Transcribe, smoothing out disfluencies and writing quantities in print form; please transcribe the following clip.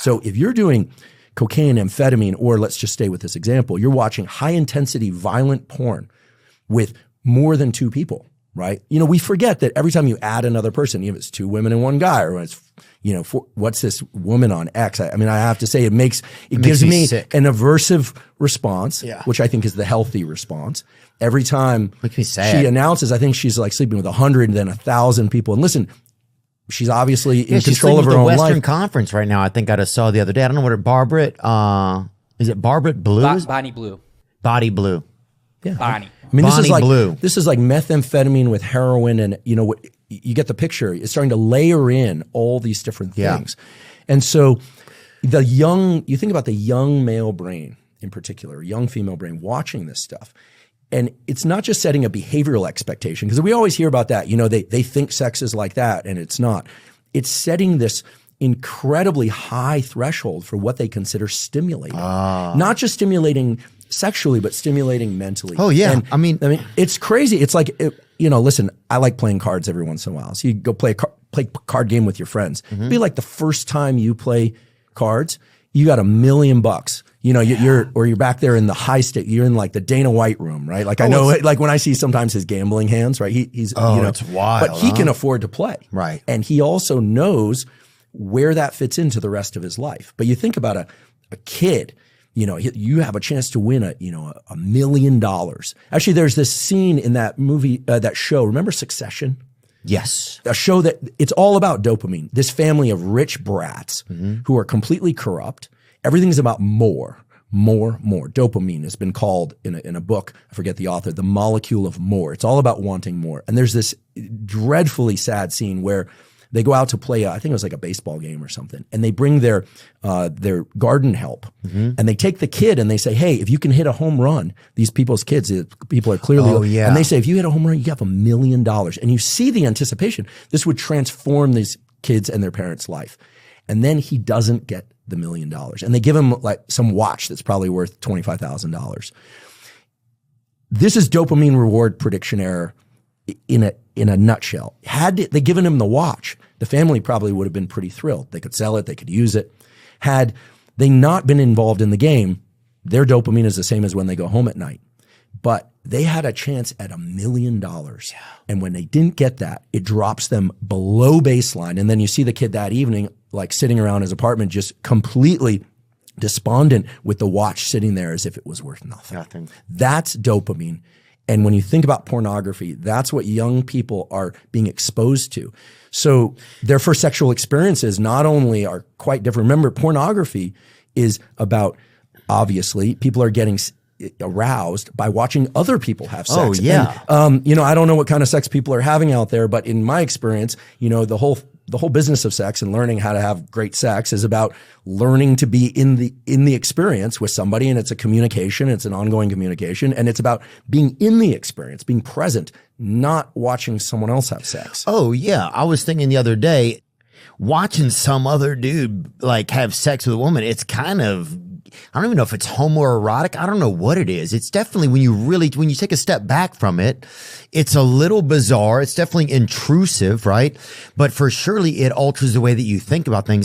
So if you're doing cocaine, amphetamine, or let's just stay with this example, you're watching high intensity, violent porn with more than two people, right? You know, we forget that every time you add another person, even if it's two women and one guy, or when it's, you know, what's this woman on X? I mean, I have to say it gives me sick. An aversive response, which I think is the healthy response. Every time she announces, I think she's like sleeping with 100 and then 1,000 people. And listen, she's obviously in control of her own life. The Western Conference right now, I think I just saw the other day. I don't know what is it Barbara Blue? Bonnie Blue. Body Blue. Yeah. Bonnie. I mean, Blue. This is like methamphetamine with heroin, and you know what? You get the picture. It's starting to layer in all these different things. And so you think about the young male brain in particular, young female brain watching this stuff. And it's not just setting a behavioral expectation, because we always hear about that. You know, they think sex is like that, and it's not. It's setting this incredibly high threshold for what they consider stimulating. Not just stimulating sexually, but stimulating mentally. Oh, yeah. And, I mean, it's crazy. It's like, listen, I like playing cards every once in a while. So you go play a card game with your friends. It'd be like the first time you play cards, you got $1 million. You know, you're back there in the high state. You're in like the Dana White room, right? Like I know, like when I see sometimes his gambling hands, right? He's it's wild. But he can afford to play, right? And he also knows where that fits into the rest of his life. But you think about a kid. You know, you have a chance to win $1 million. Actually, there's this scene in that movie, that show. Remember Succession? Yes. A show that it's all about dopamine. This family of rich brats who are completely corrupt. Everything's about more. Dopamine has been called in a book, I forget the author, the molecule of more. It's all about wanting more. And there's this dreadfully sad scene where they go out to play, I think it was like a baseball game or something, and they bring their garden help, and they take the kid and they say, hey, if you can hit a home run, these people's kids, people are clearly, and they say, if you hit a home run, you have $1 million. And you see the anticipation. This would transform these kids and their parents' life. And then he doesn't get the $1 million. And they give him like some watch that's probably worth $25,000. This is dopamine reward prediction error in a nutshell. Had they given him the watch, the family probably would have been pretty thrilled. They could sell it, they could use it. Had they not been involved in the game, their dopamine is the same as when they go home at night. But they had a chance at $1 million. And when they didn't get that, it drops them below baseline. And then you see the kid that evening, like sitting around his apartment, just completely despondent with the watch sitting there as if it was worth nothing. That's dopamine. And when you think about pornography, that's what young people are being exposed to. So their first sexual experiences not only are quite different. Remember, pornography is about, obviously, people are getting aroused by watching other people have sex. Oh, yeah. And, I don't know what kind of sex people are having out there, but in my experience, the whole business of sex and learning how to have great sex is about learning to be in the experience with somebody, and it's a communication, it's an ongoing communication, and it's about being in the experience, being present, not watching someone else have sex. Oh yeah, I was thinking the other day, watching some other dude like have sex with a woman, it's kind of, I don't even know if it's homoerotic. I don't know what it is. It's definitely when you take a step back from it, it's a little bizarre. It's definitely intrusive, right? But for surely it alters the way that you think about things.